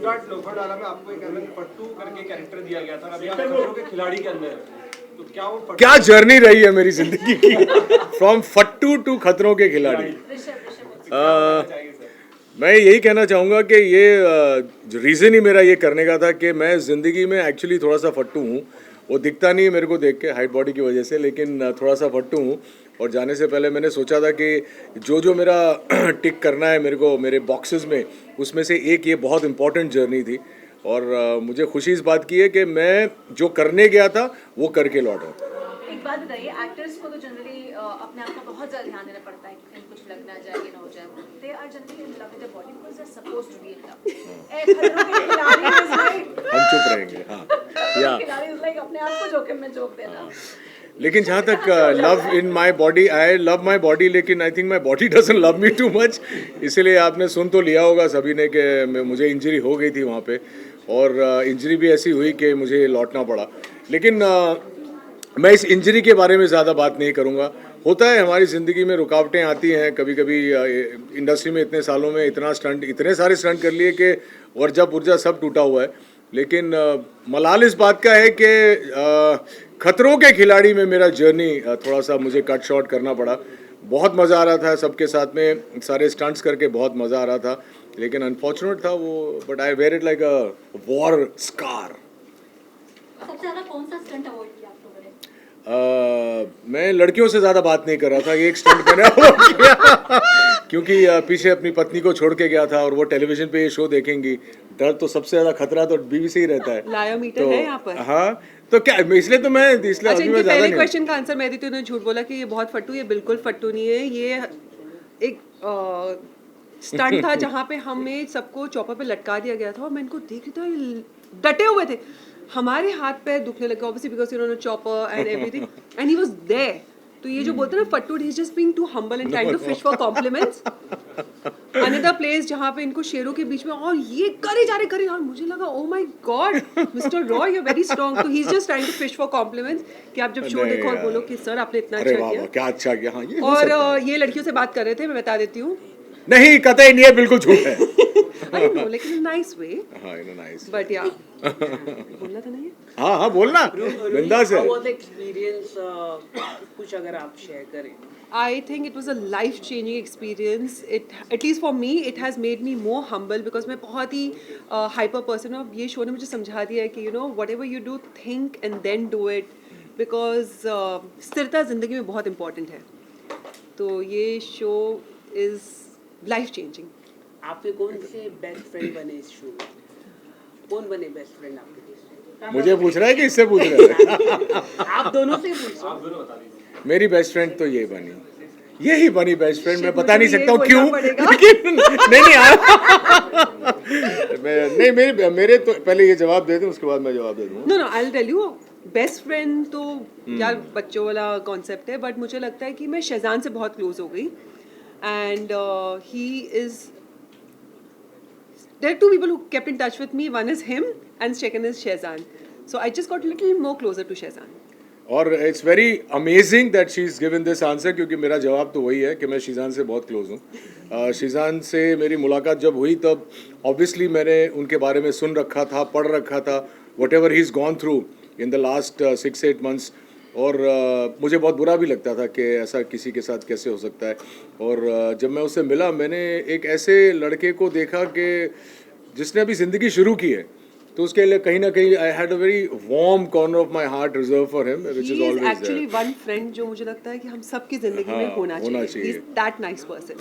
सम्राट लोखंडाला में आपको एक अलग फट्टू करके कैरेक्टर दिया गया था, अभी आप खतरों के खिलाड़ी के अंदर हैं। तो क्या वो फट्टू क्या जर्नी रही है मेरी जिंदगी की, फ्रॉम फट्टू टू खतरों के खिलाड़ी। चाहिए सर? मैं यही कहना चाहूँगा कि ये रीज़न ही मेरा ये करने का था कि मैं ज़िंदगी में एक्चुअली थोड़ा सा फट्टू हूँ। वो दिखता नहीं है मेरे को देख के हाइट बॉडी की वजह से, लेकिन थोड़ा सा फट्टू हूँ। और जाने से पहले मैंने सोचा था कि जो मेरा टिक करना है मेरे को मेरे बॉक्सेस में, उसमें से एक ये बहुत इंपॉर्टेंट जर्नी थी। और मुझे खुशी इस बात की है कि मैं जो करने गया था वो करके लौटा। एक बात बताइए, एक्टर्स को तो जनरली अपने आप का बहुत ज़्यादा ध्यान देना पड़ता है कि कहीं कुछ लग ना जाए, ना हो जाए। They are generally in love with the body because they are supposed to be in love. खतरों के खिलाड़ी इज लाइक हम चुप रहेंगे, हाँ या खिलाड़ी इज लाइक अपने आप को जोखिम में झोंक देना। लेकिन जहाँ तक love in my body, I love my body, लेकिन I think my body doesn't love me too much. इसीलिए आपने सुन तो लिया होगा सभी ने कि मुझे इंजरी हो गई थी वहाँ पे, और इंजरी भी ऐसी हुई कि मुझे लौटना पड़ा। लेकिन मैं इस इंजरी के बारे में ज़्यादा बात नहीं करूँगा। होता है हमारी ज़िंदगी में, रुकावटें आती हैं कभी कभी। इंडस्ट्री में इतने सालों में इतने सारे स्टंट कर लिए कि वर्जा पुर्जा सब टूटा हुआ है। लेकिन मलाल इस बात का है कि खतरों के खिलाड़ी में मेरा जर्नी थोड़ा सा मुझे कट शॉर्ट करना पड़ा। बहुत मज़ा आ रहा था सबके साथ में, सारे स्टंट्स करके बहुत मज़ा आ रहा था, लेकिन अनफॉर्चुनेट था वो। But I wear it like a war scar. सबसे ज्यादा कौन सा स्टंट अवॉइड किया आप लोगों ने? मैं लड़कियों से ज़्यादा बात नहीं कर रहा था, ये एक स्टंट मैंने अवॉइड किया क्योंकि पीछे अपनी पत्नी को छोड़ के गया था और वो टेलीविजन पे ये शो देखेंगी। डर तो सबसे ज़्यादा खतरा तो बीवी से ही रहता है। लायोमीटर है यहाँ पर। हाँ, तो क्या इसलिए तो मैं इसलिए अच्छा, अभी मैं इनके ज़्यादा पहले नहीं। क्वेश्चन का आंसर मैं दी थी, उन्होंने झूठ बोला कि ये बहुत फट्टू। ये बिल्कुल फट्टू नहीं है। ये एक स्टंट था जहाँ पे हमें सबको चौपर पे लटका दिया गया था और मैं इनको देख रही थी, ये डटे हुए थे। हमारे हाथ पैर दुखने लगे ऑब्वियसली बिकॉज उन्होंने chopper and everything and he was there. तो ये जो बोलते हैं ना फट्टू, he is just being too humble and trying to fish for compliments. Another place जहाँ पे इनको शेरों के बीच में और ये करे जा रहे, और मुझे लगा oh my God mister Roy you are very strong. तो he is just trying to fish for compliments कि आप जब शो नहीं देखो और यार। बोलो कि सर आपने इतना अरे अच्छा वाह वाह, किया। क्या अच्छा किया। हाँ, ये हो और सकता है। ये लड़कियों से बात कर रहे थे, मैं बता देती हूँ। नहीं, कतई नहीं है, बिल्कुल झूठ है। आई नो, लेकिन नाइस वे। हाँ, इन नाइस। बट या बोलना था नहीं। हाँ हाँ, बोलना बिंदास है। How was the experience? कुछ अगर आप शेयर करें। I think it was a life-changing experience. At least for me, it has made me more humble because मैं बहुत ही hyper person हूँ। ये शो ने मुझे समझा दिया है कि whatever you do, think and then do it because स्थिरता ज़िंदगी में बहुत important है। तो ये शो is life-changing. आपके कौन से बेस्ट फ्रेंड बने इस शो में? कौन बने बेस्ट फ्रेंड आपके? मुझे पूछ रहा है कि इससे पूछ रहा है? आप दोनों से पूछो। आप दोनों बता दीजिए। मेरी बेस्ट फ्रेंड तो ये बनी, यही बनी बेस्ट फ्रेंड। मैं बता नहीं मुझे सकता हूँ ये क्यों, बोलना पड़ेगा। लेकिन नहीं मेरे तो पहले ये जवाब दे दूं, उसके बाद मैं जवाब दे दूंगा। No, I'll tell you. Best friend तो यार बच्चों वाला कॉन्सेप्ट है, बट मुझे लगता है कि मैं शहजान से बहुत क्लोज हो गई and he is there are two people who kept in touch with me. One is him and second is Shehzan. So I just got a little more closer to Shehzan. और it's very amazing that she is given this answer, क्योंकि मेरा जवाब तो वही है कि मैं शीजान से बहुत क्लोज हूँ। शीजान से मेरी मुलाकात जब हुई तब ऑब्वियसली मैंने उनके बारे में सुन रखा था, पढ़ रखा था, what ever he is gone through in the last 6-8 months। और मुझे बहुत बुरा भी लगता था कि ऐसा किसी के साथ कैसे हो सकता है। और जब मैं उससे मिला, मैंने एक ऐसे लड़के को देखा कि जिसने अभी ज़िंदगी शुरू की है, तो उसके लिए कहीं ना कहीं I had a very warm corner of my heart reserve for him, which He is is always actually one friend जो मुझे लगता है कि हम सबकी जिंदगी में हाँ, होना होना चाहिए. चाहिए। He's that nice person.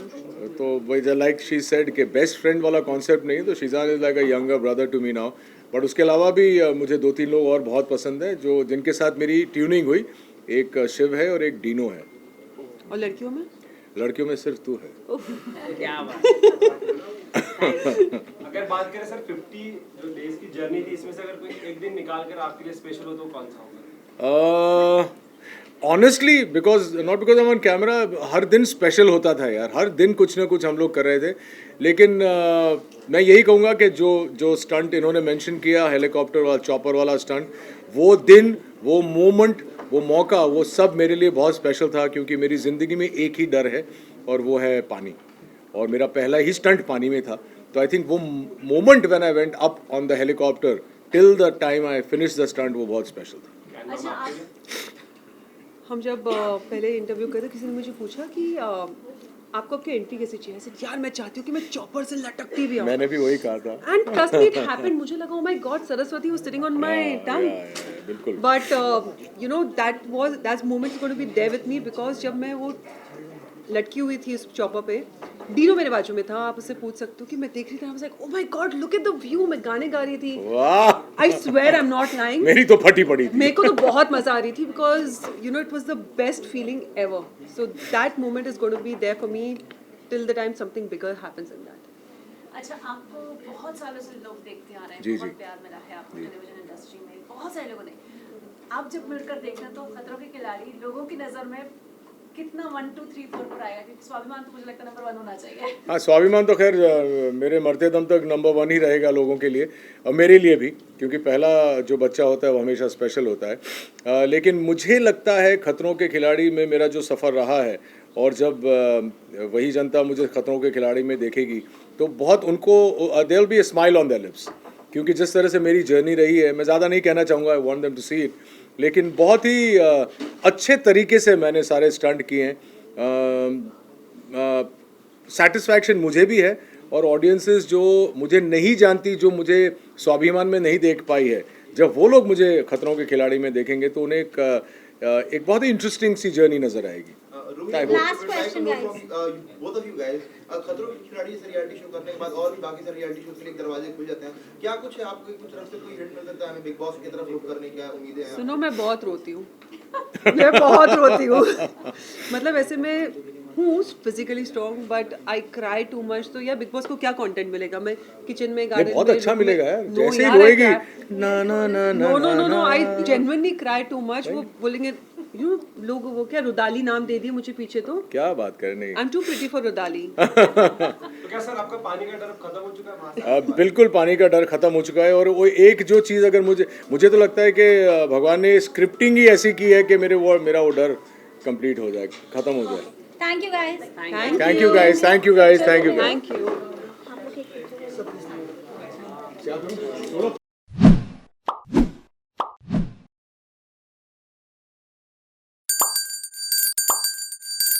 तो वही लाइक शी सेड कि बेस्ट फ्रेंड वाला कॉन्सेप्ट नहीं, तो Sheezan is like a younger brother to me now. But उसके अलावा भी मुझे 2-3 लोग और बहुत पसंद हैं जो जिनके साथ मेरी ट्यूनिंग हुई। एक शिव है और एक डीनो है। और लड़कियों में लड़कियों में सिर्फ तू है। क्या बात। अगर बात करें सर 50 जो डेज की जर्नी थी, इसमें से अगर कोई एक दिन निकाल कर आपके लिए स्पेशल हो तो कौन सा होगा? Honestly because not because I am on camera, हर दिन स्पेशल होता था यार, हर दिन कुछ ना कुछ हम लोग कर रहे थे। लेकिन मैं यही कहूँगा कि जो स्टंट इन्होंने मेंशन किया, हेलीकॉप्टर वाला, चॉपर वाला स्टंट, वो दिन, वो मोमेंट, वो मौका, वो सब मेरे लिए बहुत स्पेशल था, क्योंकि मेरी ज़िंदगी में एक ही डर है और वो है पानी। और मेरा पहला ही स्टंट पानी में था, तो आई थिंक वो moment when I went up on the helicopter till the time I finish the stunt वो बहुत स्पेशल था। अच्छा आप हम जब पहले इंटरव्यू कर रहे किसी ने मुझे पूछा कि आपको आपकी एंट्री कैसी चाहिए? ऐसे यार मैं चाहती हूँ कि मैं चॉपर से लटकती भी आऊँ। मैंने भी वही कहा था। And trust me it happened. मुझे लगा oh my God Saraswati was sitting on my tongue. बिल्कुल। But you know that moment is going to be there with me because जब मैं वो लटकी हुई थी उस चॉपर पे, डीनो मेरे बाजू में था, आप उससे पूछ सकते हो कि मैं देख रही थी, I was like oh my God look at the view. मैं गाने गा रही थी, वाह I swear I am not lying. मेरी तो फटी पड़ी थी। मेरे को तो बहुत मजा आ रही थी because you know it was the best feeling ever. So that moment is going to be there for me till the time something bigger happens in that. अच्छा आपको बहुत सालों से लोग देखते आ रहे हैं, जी, बहुत जी। प्यार मिला है आपको टेलीविजन इंडस्ट्री में, बहुत सारे लोगों ने। आप जब मिलकर देखना तो खतरों के खिलाड़ी लोगों की नज़र में कितना 1 2 3 4 पर आएगा? क्योंकि स्वाभिमान तो मुझे लगता है नंबर 1 होना चाहिए। हाँ, स्वाभिमान तो खैर मेरे मरते दम तक नंबर 1 ही रहेगा लोगों के लिए और मेरे लिए भी, क्योंकि पहला जो बच्चा होता है वो हमेशा स्पेशल होता है। लेकिन मुझे लगता है खतरों के खिलाड़ी में मेरा जो सफ़र रहा है, और जब वही जनता मुझे खतरों के खिलाड़ी में देखेगी तो बहुत उनको there will be a smile on their lips, क्योंकि जिस तरह से मेरी जर्नी रही है, मैं ज़्यादा नहीं कहना चाहूँगा, I want them to see it, लेकिन बहुत ही अच्छे तरीके से मैंने सारे स्टंट किए हैं। सेटिस्फैक्शन मुझे भी है और ऑडियंसेस जो मुझे नहीं जानती, जो मुझे स्वाभिमान में नहीं देख पाई है, जब वो लोग मुझे खतरों के खिलाड़ी में देखेंगे तो उन्हें एक बहुत ही इंटरेस्टिंग सी जर्नी नजर आएगी। Last question, guys. Both of you guys, खतरों के खिलाड़ी से रियलिटी शो करने के बाद और भी बाकी सारे रियलिटी शो के लिए दरवाजे खुल जाते हैं, क्या कुछ है आपको कुछ तरफ से कोई हिंट मिल सकता है हमें बिग बॉस की तरफ रुख करने की उम्मीदें हैं? सुनो मैं बहुत रोती हूँ। मैं बहुत रोती हूँ। मतलब ऐसे मैं हूँ physically strong but I cry too much. तो यार बिग बॉस को क्या कंटेंट मिलेगा? मैं किचन में गार्डन में बहुत अच्छा मिलेगा यार, No, जैसे ही यार, I रोएगी cry- ना ना ना ना नो नो नो नो ना, I genuinely cry too much. वो बोलेंगे यू लोग वो क्या रुदाली नाम दे दिए मुझे पीछे। तो क्या बात करने I am too pretty for Rudaali. तो क्या सर आपका पानी का डर अब खत्म हो चुका है वहाँ से? बिल्कुल पानी का डर खत्म हो चुका है। और वो एक जो चीज़ अगर मुझे तो लगता है कि भगवान ने स्क्रिप्टिंग ही ऐसी की है कि मेरा वो डर कंप्लीट हो जाए, खत्म हो जाए। Thank you guys. Thank you guys, thank you guys, thank you. Thank you.